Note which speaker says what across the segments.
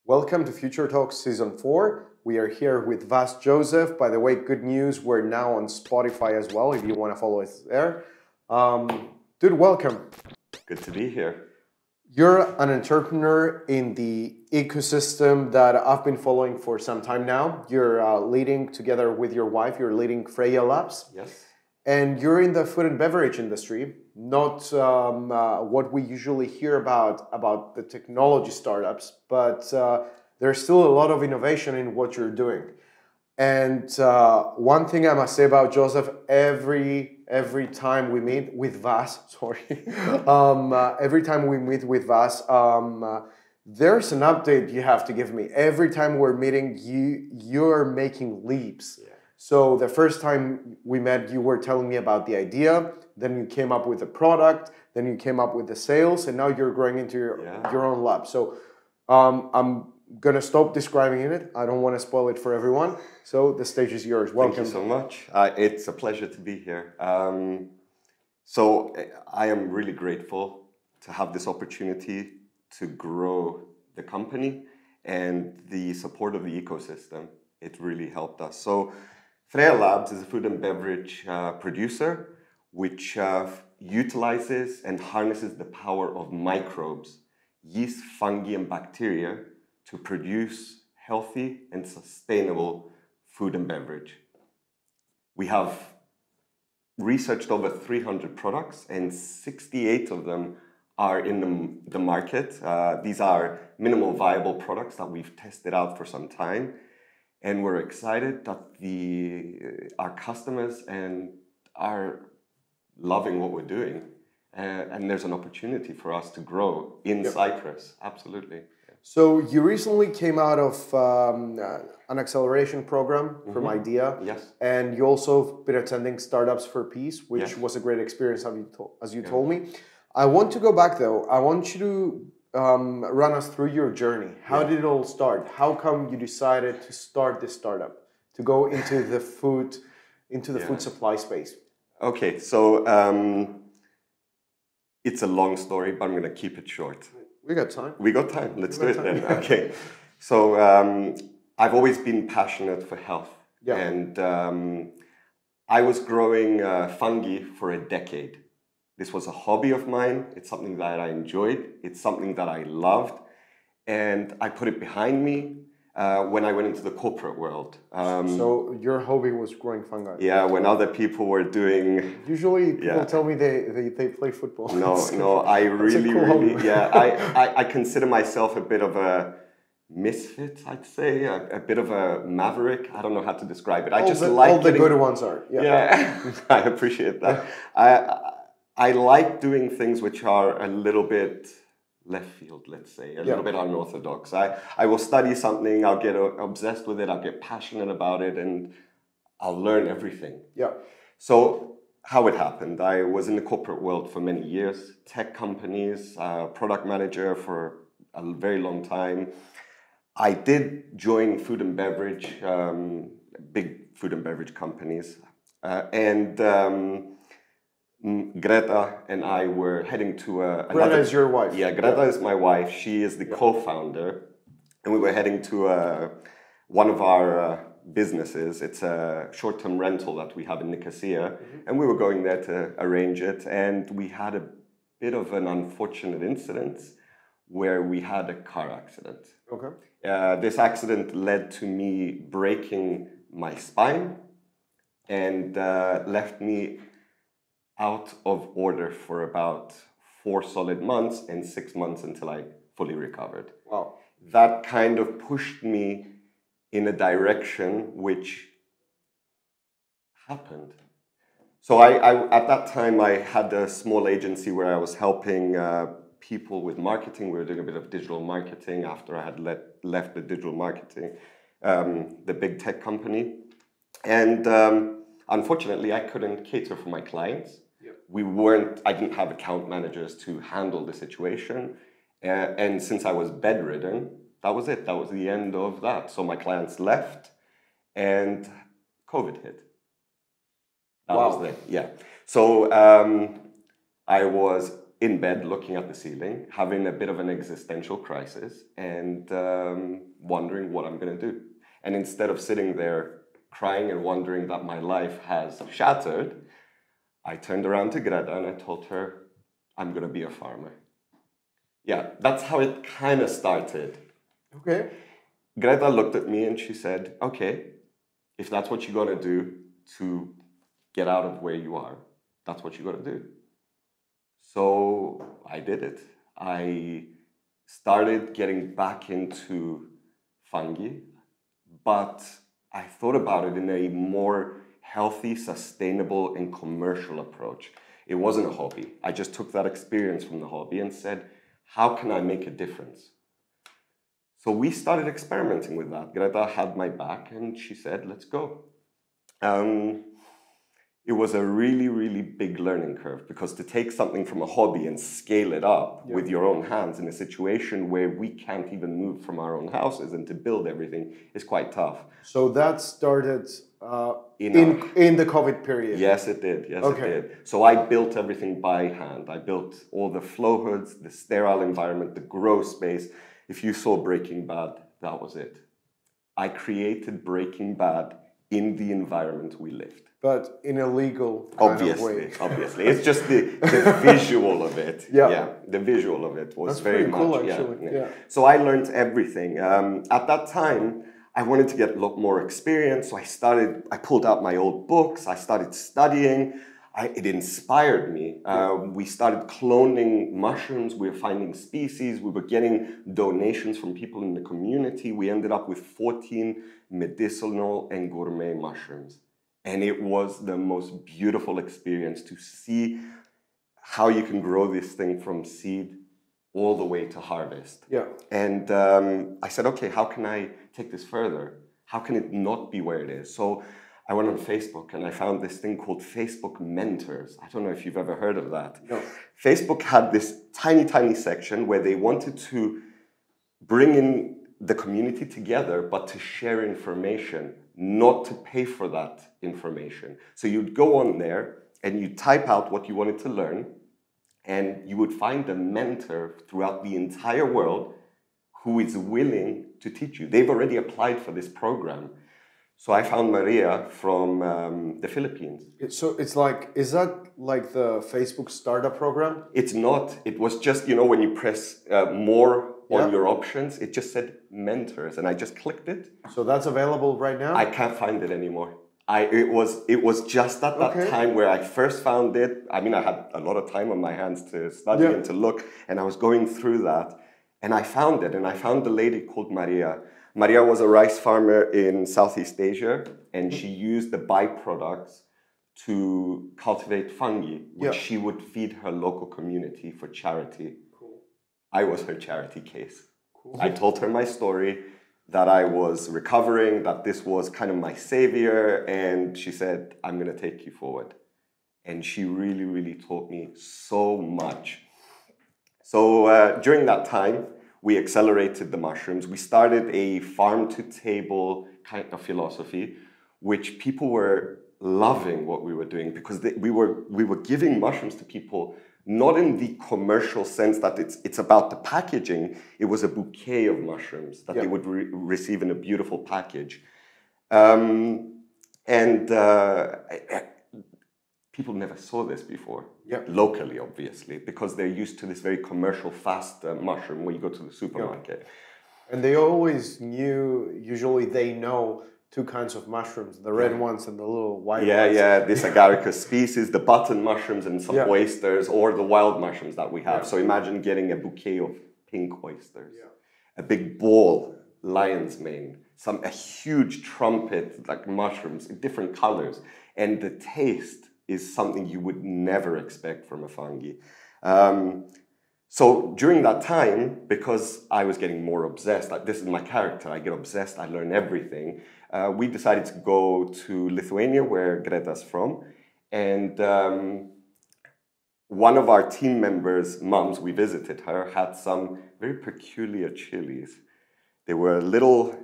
Speaker 1: Welcome to Future Talks Season 4. We are here with Vas Joseph. By the way, good news, we're now on Spotify as well, if you want to follow us there. Dude, welcome.
Speaker 2: Good to be here.
Speaker 1: You're an entrepreneur in the ecosystem that I've been following for some time now. You're leading, together with your wife, you're leading Freyia Labs.
Speaker 2: Yes.
Speaker 1: And you're in the food and beverage industry, not what we usually hear about the technology startups, but there's still a lot of innovation in what you're doing. And one thing I must say about Joseph, every time we meet with Vas, every time we meet with Vas, there's an update you have to give me. Every time we're meeting, you're making leaps. Yeah. So the first time we met, you were telling me about the idea, then you came up with the product, then you came up with the sales, and now you're growing into your own lab. So I'm going to stop describing it. I don't want to spoil it for everyone. So the stage is yours. Welcome.
Speaker 2: Thank you so much. It's a pleasure to be here. So I am really grateful to have this opportunity to grow the company and the support of the ecosystem. It really helped us. So Freyia Labs is a food and beverage producer which utilizes and harnesses the power of microbes, yeast, fungi, and bacteria to produce healthy and sustainable food and beverage. We have researched over 300 products and 68 of them are in the market. These are minimal viable products that we've tested out for some time. And we're excited that our customers are loving what we're doing. And there's an opportunity for us to grow in Cyprus. Absolutely.
Speaker 1: So you recently came out of an acceleration program from IDEA.
Speaker 2: Yes.
Speaker 1: And you also been attending Startups for Peace, which was a great experience, as you told me. I want to go back though. I want you to run us through your journey. How did it all start? How come you decided to start this startup, to go into the food supply space?
Speaker 2: Okay, so it's a long story, but I'm going to keep it short.
Speaker 1: We got time.
Speaker 2: We got time. Let's do it then. Okay. So I've always been passionate for health. Yeah. And I was growing fungi for a decade. This was a hobby of mine. It's something that I enjoyed. It's something that I loved. And I put it behind me when I went into the corporate world.
Speaker 1: So your hobby was growing fungi?
Speaker 2: Yeah, when other people were doing...
Speaker 1: Usually people tell me they play football.
Speaker 2: No, I really, I consider myself a bit of a misfit, I'd say, a bit of a maverick. I don't know how to describe it. I just like
Speaker 1: all the good ones are.
Speaker 2: Yeah, I appreciate that. I like doing things which are a little bit left field, let's say, a little bit unorthodox. I will study something, I'll get obsessed with it, I'll get passionate about it, and I'll learn everything.
Speaker 1: Yeah.
Speaker 2: So how it happened, I was in the corporate world for many years, tech companies, product manager for a very long time. I did join food and beverage, big food and beverage companies, Greta and I were heading to
Speaker 1: Greta is your wife?
Speaker 2: Yeah, Greta is my wife. She is the co-founder. And we were heading to one of our businesses. It's a short-term rental that we have in Nicosia. And we were going there to arrange it. And we had a bit of an unfortunate incident where we had a car accident.
Speaker 1: Okay.
Speaker 2: This accident led to me breaking my spine and left me out of order for about 4 solid months and 6 months until I fully recovered.
Speaker 1: Wow.
Speaker 2: That kind of pushed me in a direction which happened. So at that time, I had a small agency where I was helping people with marketing. We were doing a bit of digital marketing after I had left the digital marketing, the big tech company. And unfortunately, I couldn't cater for my clients. I didn't have account managers to handle the situation. And since I was bedridden, that was it. That was the end of that. So my clients left and COVID hit. That was it. Yeah. So I was in bed looking at the ceiling, having a bit of an existential crisis and wondering what I'm going to do. And instead of sitting there crying and wondering that my life has shattered, I turned around to Greta and I told her, I'm going to be a farmer. Yeah, that's how it kind of started.
Speaker 1: Okay.
Speaker 2: Greta looked at me and she said, okay, if that's what you're going to do to get out of where you are, that's what you got to do. So I did it. I started getting back into fungi, but I thought about it in a more healthy, sustainable, and commercial approach. It wasn't a hobby. I just took that experience from the hobby and said, how can I make a difference? So we started experimenting with that. Greta had my back and she said, let's go. It was a really, really big learning curve because to take something from a hobby and scale it up with your own hands in a situation where we can't even move from our own houses and to build everything is quite tough.
Speaker 1: So that started in the COVID period?
Speaker 2: Yes, it did. Yes, it did. So I built everything by hand. I built all the flow hoods, the sterile environment, the grow space. If you saw Breaking Bad, that was it. I created Breaking Bad in the environment we lived.
Speaker 1: But in a legal kind of way.
Speaker 2: Obviously. It's just the visual of it. Yeah, the visual of it was very much.
Speaker 1: Cool, actually. Yeah.
Speaker 2: So I learned everything. At that time, I wanted to get a lot more experience. So I pulled out my old books. I started studying. It inspired me. We started cloning mushrooms. We were finding species. We were getting donations from people in the community. We ended up with 14 medicinal and gourmet mushrooms. And it was the most beautiful experience to see how you can grow this thing from seed all the way to harvest. Yeah. And I said, okay, how can I take this further? How can it not be where it is? So I went on Facebook and I found this thing called Facebook Mentors. I don't know if you've ever heard of that. No. Facebook had this tiny, tiny section where they wanted to bring in the community together, but to share information, not to pay for that information. So you'd go on there and you'd type out what you wanted to learn, and you would find a mentor throughout the entire world who is willing to teach you. They've already applied for this program. So I found Maria from the Philippines.
Speaker 1: So it's like, is that like the Facebook startup program?
Speaker 2: It's not. It was just, when you press more on your options, it just said mentors, and I just clicked it.
Speaker 1: So that's available right now?
Speaker 2: I can't find it anymore. It was just at that time where I first found it. I mean, I had a lot of time on my hands to study and to look, and I was going through that, and I found it, and I found a lady called Maria. Maria was a rice farmer in Southeast Asia, and she used the byproducts to cultivate fungi, which she would feed her local community for charity. Cool. I was her charity case. Cool. I told her my story, that I was recovering, that this was kind of my savior, and she said, I'm going to take you forward. And she really, really taught me so much. So during that time, we accelerated the mushrooms. We started a farm-to-table kind of philosophy, which people were loving what we were doing, because we were giving mushrooms to people not in the commercial sense that it's about the packaging. It was a bouquet of mushrooms that they would receive in a beautiful package. People never saw this before, locally, obviously, because they're used to this very commercial, fast mushroom where you go to the supermarket.
Speaker 1: And they always knew, usually they know, two kinds of mushrooms, the red ones and the little white ones. Yeah, this agaricus species, the button mushrooms and some oysters, or the wild mushrooms that we have. So imagine getting a bouquet of pink oysters, a big ball, lion's mane, a huge trumpet, like mushrooms in different colors. And the taste is something you would never expect from a fungi. So during that time, because I was getting more obsessed, like this is my character, I get obsessed, I learn everything, we decided to go to Lithuania, where Greta's from, and one of our team members' mums, we visited her, had some very peculiar chilies. They were little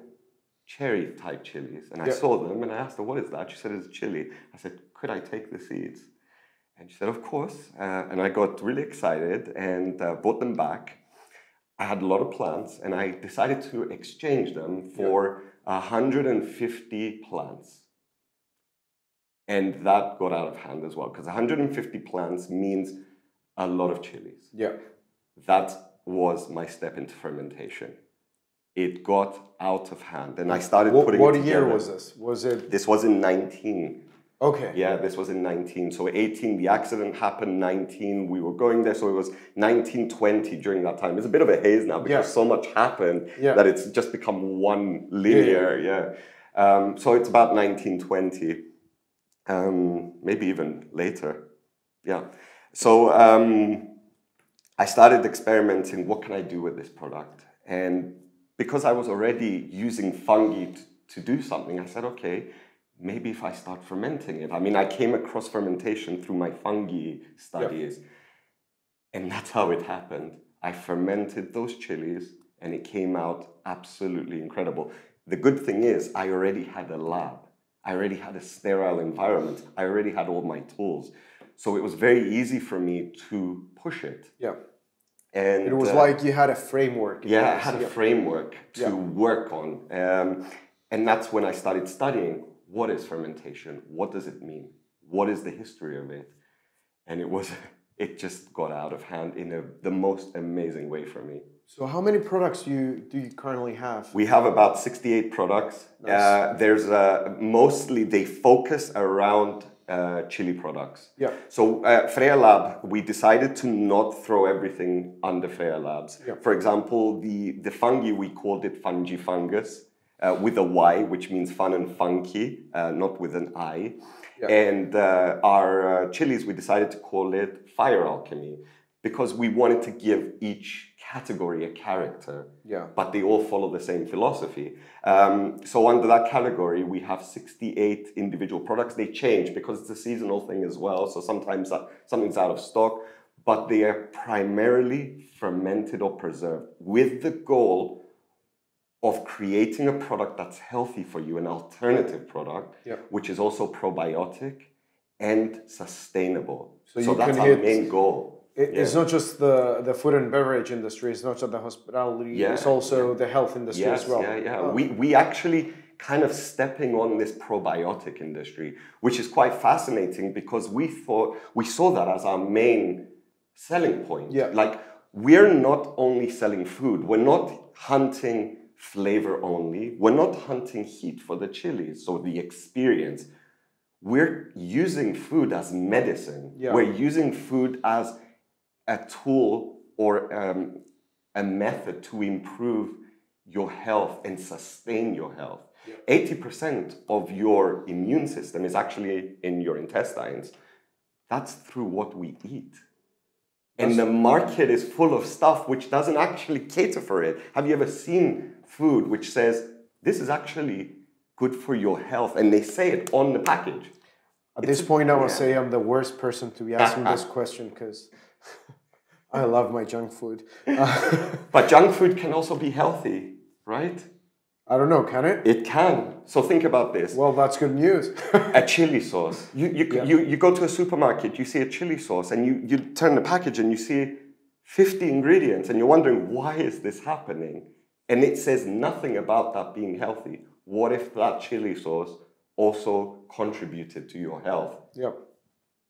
Speaker 1: cherry-type chilies, and I saw them, and I asked her, what is that? She said, it's chili. I said, could I take the seeds?
Speaker 2: And she said, of course. And I got really excited and bought them back. I had a lot of plants, and I decided to exchange them for 150 plants. And that got out of hand as well, because 150 plants means a lot of chilies.
Speaker 1: Yeah.
Speaker 2: That was my step into fermentation. It got out of hand, and I started putting it together.
Speaker 1: What year was this? Was it?
Speaker 2: This was in 19.
Speaker 1: Okay.
Speaker 2: Yeah, this was in 19. So 18, the accident happened, 19, we were going there. So it was 1920 during that time. It's a bit of a haze now because so much happened that it's just become one linear, so it's about 1920, maybe even later. Yeah. So I started experimenting, what can I do with this product? And because I was already using fungi to do something, I said, okay, maybe if I start fermenting it. I mean, I came across fermentation through my fungi studies, and that's how it happened. I fermented those chilies, and it came out absolutely incredible. The good thing is, I already had a lab. I already had a sterile environment. I already had all my tools. So it was very easy for me to push it.
Speaker 1: Yeah.
Speaker 2: And
Speaker 1: it was like you had a framework.
Speaker 2: Yeah, I had a framework to work on. And that's when I started studying. What is fermentation? What does it mean? What is the history of it? And it just got out of hand in the most amazing way for me.
Speaker 1: So how many products do you currently have?
Speaker 2: We have about 68 products.
Speaker 1: Nice.
Speaker 2: There's mostly, they focus around chili products.
Speaker 1: Yeah.
Speaker 2: So Freyia Lab, we decided to not throw everything under Freyia Labs.
Speaker 1: Yeah.
Speaker 2: For example, the fungi, we called it fungi fungus. With a Y, which means fun and funky, not with an I. Yeah. And our chilies, we decided to call it fire alchemy because we wanted to give each category a character, but they all follow the same philosophy. So under that category, we have 68 individual products. They change because it's a seasonal thing as well. So sometimes something's out of stock, but they are primarily fermented or preserved with the goal of creating a product that's healthy for you, an alternative product, which is also probiotic and sustainable. So that's our main goal.
Speaker 1: It's not just the food and beverage industry, it's not just the hospitality, it's also the health industry as well.
Speaker 2: Oh. We actually kind of stepping on this probiotic industry, which is quite fascinating because we saw that as our main selling point. Like, we're not only selling food, we're not hunting flavor only. We're not hunting heat for the chilies, so the experience. We're using food as medicine. We're using food as a tool or a method to improve your health and sustain your health. 80% of your immune system is actually in your intestines. That's through what we eat. And the market is full of stuff which doesn't actually cater for it. Have you ever seen food which says, this is actually good for your health? And they say it on the package.
Speaker 1: At this point, I must say I'm the worst person to be asking this question because I love my junk food.
Speaker 2: But junk food can also be healthy, right?
Speaker 1: I don't know, can it?
Speaker 2: It can. So think about this.
Speaker 1: Well, that's good news.
Speaker 2: A chili sauce. You go to a supermarket, you see a chili sauce, and you turn the package and you see 50 ingredients, and you're wondering, why is this happening? And it says nothing about that being healthy. What if that chili sauce also contributed to your health?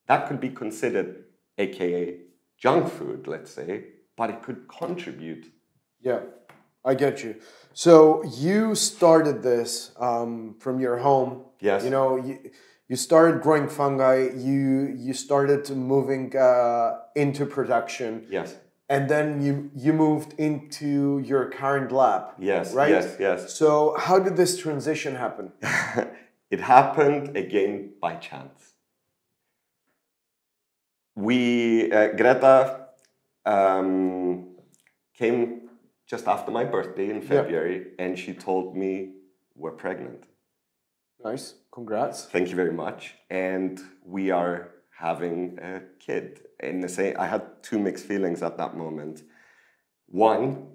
Speaker 2: That could be considered, AKA junk food, let's say, but it could contribute.
Speaker 1: I get you. So you started this from your home.
Speaker 2: Yes.
Speaker 1: You know, you started growing fungi. You started moving into production.
Speaker 2: Yes.
Speaker 1: And then you moved into your current lab.
Speaker 2: Yes.
Speaker 1: Right?
Speaker 2: Yes.
Speaker 1: So how did this transition happen?
Speaker 2: It happened again by chance. Greta came just after my birthday in February, and she told me we're pregnant.
Speaker 1: Nice, congrats.
Speaker 2: Thank you very much. And we are having a kid. I had two mixed feelings at that moment. One,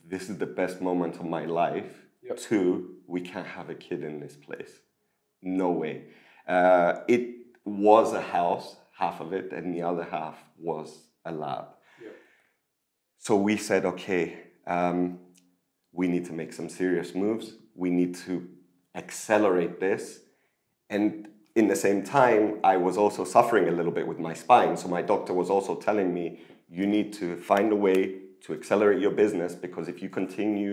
Speaker 2: this is the best moment of my life. Two, we can't have a kid in this place. No way. It was a house, half of it, and the other half was a lab.
Speaker 1: Yeah.
Speaker 2: So we said, okay, we need to make some serious moves. We need to accelerate this. And in the same time, I was also suffering a little bit with my spine. So my doctor was also telling me, you need to find a way to accelerate your business, because if you continue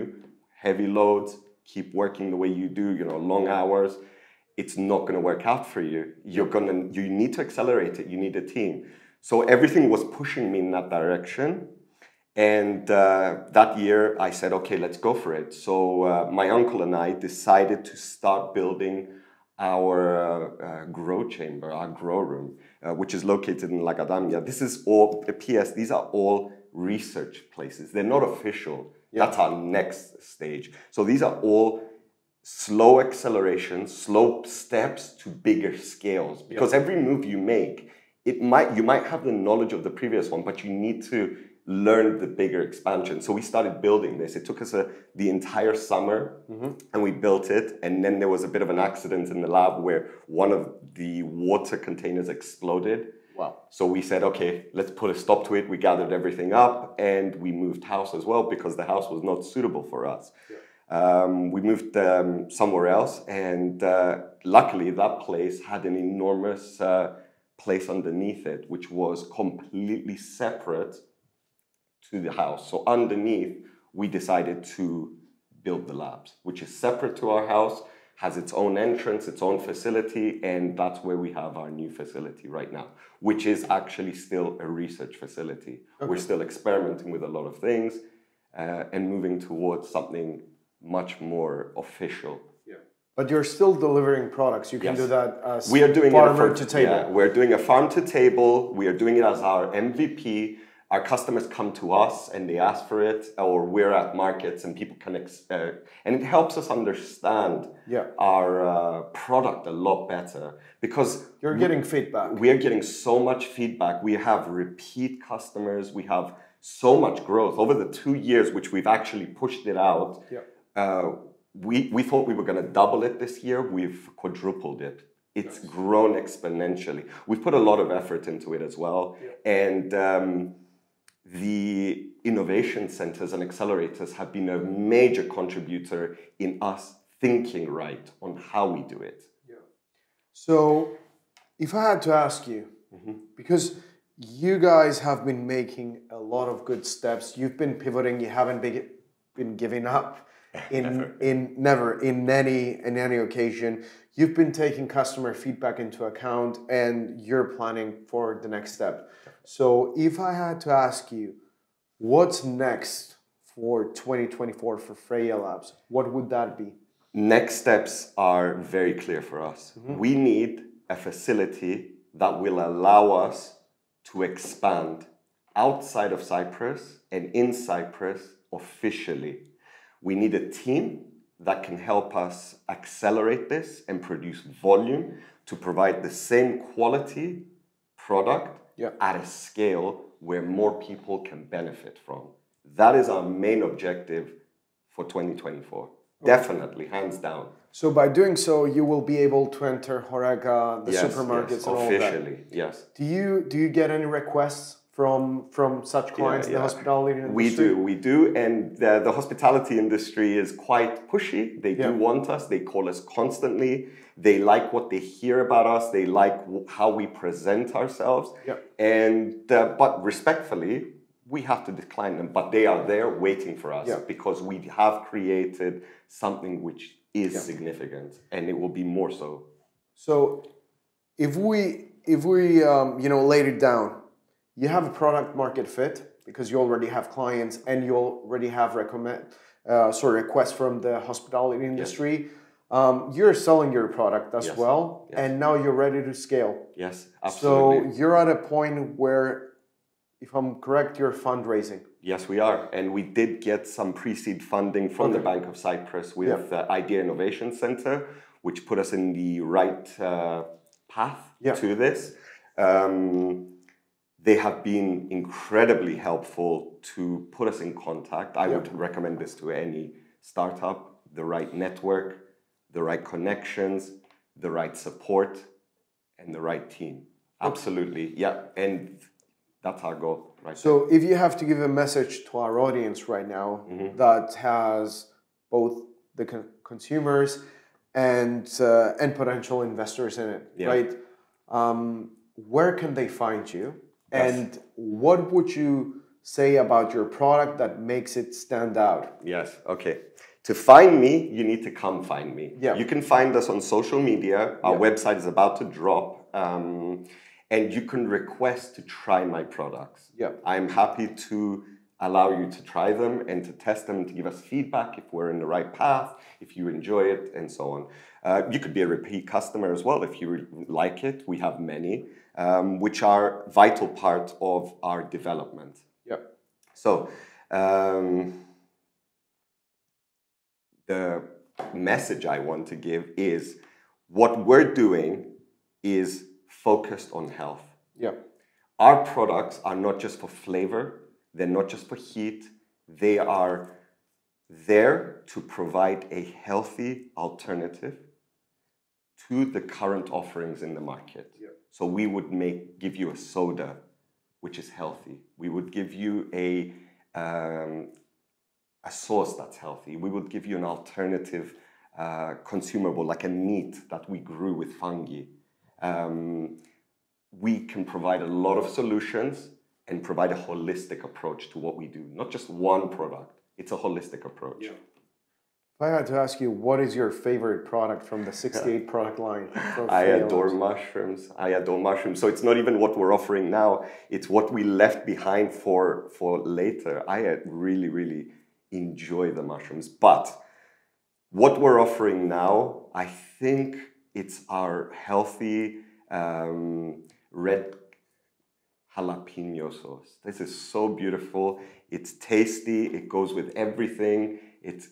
Speaker 2: heavy loads, keep working the way you do, long hours, it's not going to work out for you. You need to accelerate it. You need a team. So everything was pushing me in that direction. And that year I said, okay, let's go for it. So my uncle and I decided to start building our grow chamber, our grow room, which is located in La Gadamia. This is all, PS, these are all research places. They're not official. Yeah. That's our next stage. So these are all slow accelerations, slow steps to bigger scales. Because every move you make, you might have the knowledge of the previous one, but you need to learn the bigger expansion. So we started building this. It took us the entire summer, and we built it. And then there was a bit of an accident in the lab where one of the water containers exploded.
Speaker 1: Wow. So
Speaker 2: we said, okay, let's put a stop to it. We gathered everything up, and we moved house as well, because the house was not suitable for us. Yeah. We moved somewhere else, and luckily that place had an enormous place underneath it, which was completely separate to the house. So underneath, we decided to build the labs, which is separate to our house, has its own entrance, its own facility, and that's where we have our new facility right now, which is actually still a research facility. Okay. We're still experimenting with a lot of things and moving towards something much more official.
Speaker 1: Yeah. But you're still delivering products. You can do that as
Speaker 2: we are doing
Speaker 1: farmer to table.
Speaker 2: Yeah, we're doing a farm to table. We are doing it as our MVP. Our customers come to us and they ask for it, or we're at markets and people can, and it helps us understand our product a lot better, because
Speaker 1: you're getting feedback.
Speaker 2: We are getting so much feedback. We have repeat customers. We have so much growth over the 2 years, which we've actually pushed it out. Yeah. We thought we were going to double it this year. We've quadrupled it. It's grown exponentially. We've put a lot of effort into it as well. Yeah. And the innovation centers and accelerators have been a major contributor in us thinking right on how we do it.
Speaker 1: Yeah. So if I had to ask you, because you guys have been making a lot of good steps, you've been pivoting, you haven't been giving up in any occasion. You've been taking customer feedback into account, and you're planning for the next step. So if I had to ask you, what's next for 2024 for Freyia Labs, what would that be?
Speaker 2: Next steps are very clear for us. We need a facility that will allow us to expand outside of Cyprus and in Cyprus officially. We need a team that can help us accelerate this and produce volume to provide the same quality product at a scale where more people can benefit from. That is our main objective for 2024. Okay. Definitely, hands down.
Speaker 1: So by doing so, you will be able to enter Horeca, the supermarkets, and all that.
Speaker 2: Officially, yes.
Speaker 1: Do you get any requests from such clients in the hospitality industry?
Speaker 2: We do, and the hospitality industry is quite pushy. They do want us. They call us constantly. They like what they hear about us. They like how we present ourselves. And but respectfully, we have to decline them. But they are there waiting for us because we have created something which is significant, and it will be more so.
Speaker 1: So, if we laid it down. You have a product market fit because you already have clients and you already have requests from the hospitality industry. You're selling your product as well, and now you're ready to scale.
Speaker 2: Yes, absolutely.
Speaker 1: So you're at a point where, if I'm correct, you're fundraising.
Speaker 2: Yes, we are. And we did get some pre-seed funding from the Bank of Cyprus with the Idea Innovation Center, which put us in the right path to this. They have been incredibly helpful to put us in contact. I would recommend this to any startup: the right network, the right connections, the right support, and the right team. Absolutely, yeah, and that's our goal, right?
Speaker 1: So if you have to give a message to our audience right now that has both the consumers and potential investors in it, right? Where can they find you?
Speaker 2: Yes.
Speaker 1: And what would you say about your product that makes it stand out?
Speaker 2: Yes, okay. To find me, you need to come find me.
Speaker 1: Yeah.
Speaker 2: You can find us on social media. Our website is about to drop. And you can request to try my products.
Speaker 1: Yeah.
Speaker 2: I'm happy to allow you to try them and to test them, to give us feedback if we're in the right path, if you enjoy it, and so on. You could be a repeat customer as well if you like it. We have many, which are vital part of our development.
Speaker 1: Yeah.
Speaker 2: So, the message I want to give is what we're doing is focused on health.
Speaker 1: Yeah.
Speaker 2: Our products are not just for flavor, they're not just for heat, they are there to provide a healthy alternative to the current offerings in the market.
Speaker 1: Yeah.
Speaker 2: So we would give you a soda, which is healthy. We would give you a sauce that's healthy. We would give you an alternative consumable, like a meat that we grew with fungi. We can provide a lot of solutions and provide a holistic approach to what we do. Not just one product, it's a holistic approach.
Speaker 1: Yeah. If I had to ask you, what is your favorite product from the 68 product line?
Speaker 2: I adore mushrooms. I adore mushrooms. So it's not even what we're offering now, it's what we left behind for later. I really, really enjoy the mushrooms. But what we're offering now, I think it's our healthy red jalapeno sauce. This is so beautiful. It's tasty. It goes with everything. It's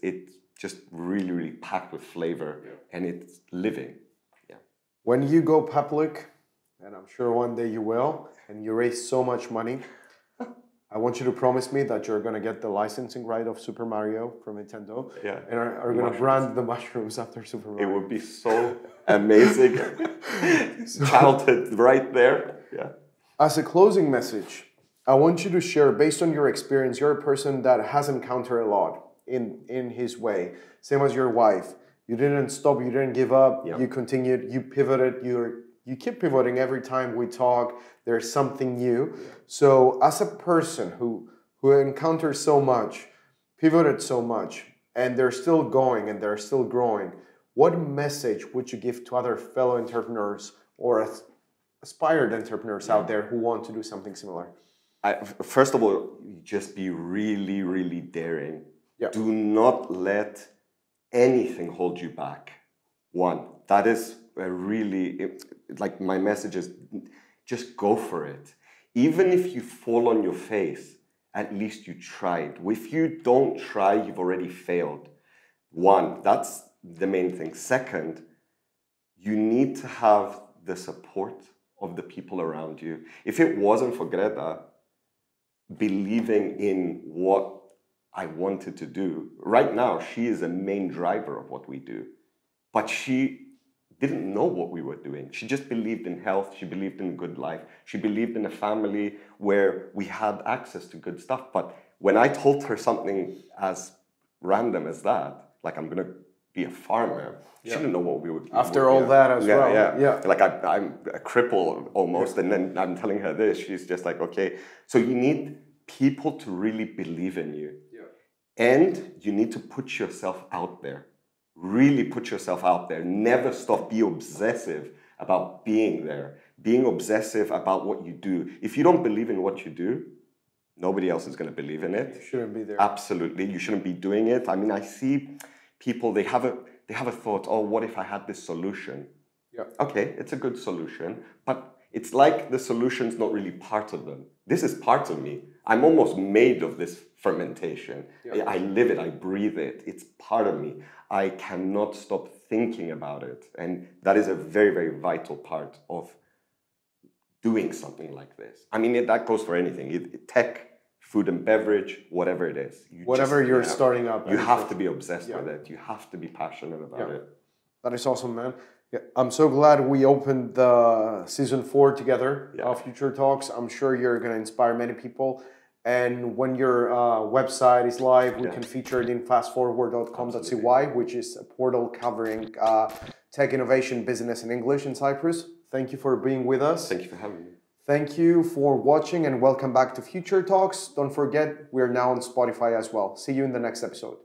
Speaker 2: just really, really packed with flavor, and it's living. Yeah.
Speaker 1: When you go public, and I'm sure one day you will, and you raise so much money, I want you to promise me that you're going to get the licensing right of Super Mario from Nintendo, and are going to brand the mushrooms after Super Mario.
Speaker 2: It would be so amazing. Childhood right there. Yeah.
Speaker 1: As a closing message, I want you to share, based on your experience, you're a person that has encountered a lot in his way. Same as your wife. You didn't stop, you didn't give up, you continued, you pivoted, you keep pivoting every time we talk. There's something new. So as a person who encountered so much, pivoted so much, and they're still going and they're still growing, what message would you give to other fellow entrepreneurs or aspired entrepreneurs out there who want to do something similar?
Speaker 2: First of all, just be really, really daring.
Speaker 1: Yeah.
Speaker 2: Do not let anything hold you back. One, that is like my message is just go for it. Even if you fall on your face, at least you tried. If you don't try, you've already failed. One, that's the main thing. Second, you need to have the support of the people around you. If it wasn't for Greta believing in what I wanted to do, right now she is a main driver of what we do. But she didn't know what we were doing. She just believed in health. She believed in good life. She believed in a family where we had access to good stuff. But when I told her something as random as that, like I'm going to be a farmer, she didn't know what we would do.
Speaker 1: After all that as well.
Speaker 2: Yeah. Like I'm a cripple almost, and then I'm telling her this. She's just like, okay. So you need people to really believe in you. And you need to put yourself out there. Really put yourself out there. Never stop. Be obsessive about being there. Being obsessive about what you do. If you don't believe in what you do, nobody else is going to believe in it.
Speaker 1: You shouldn't be there.
Speaker 2: Absolutely. You shouldn't be doing it. I mean, I see people, they have a thought, oh, what if I had this solution?
Speaker 1: Yeah.
Speaker 2: Okay, it's a good solution, but it's like the solution's not really part of them. This is part of me. I'm almost made of this fermentation. Yeah. I live it, I breathe it. It's part of me. I cannot stop thinking about it. And that is a very, very vital part of doing something like this. I mean, that goes for anything. Tech, food and beverage, whatever it is.
Speaker 1: Whatever you're starting up.
Speaker 2: You have to be obsessed with it. You have to be passionate about it.
Speaker 1: That is awesome, man. Yeah, I'm so glad we opened the season 4 together of Future Talks. I'm sure you're going to inspire many people. And when your website is live, we can feature it in fastforward.com.cy, which is a portal covering tech innovation business in English in Cyprus. Thank you for being with us.
Speaker 2: Thank you for having me.
Speaker 1: Thank you for watching and welcome back to Future Talks. Don't forget, we're now on Spotify as well. See you in the next episode.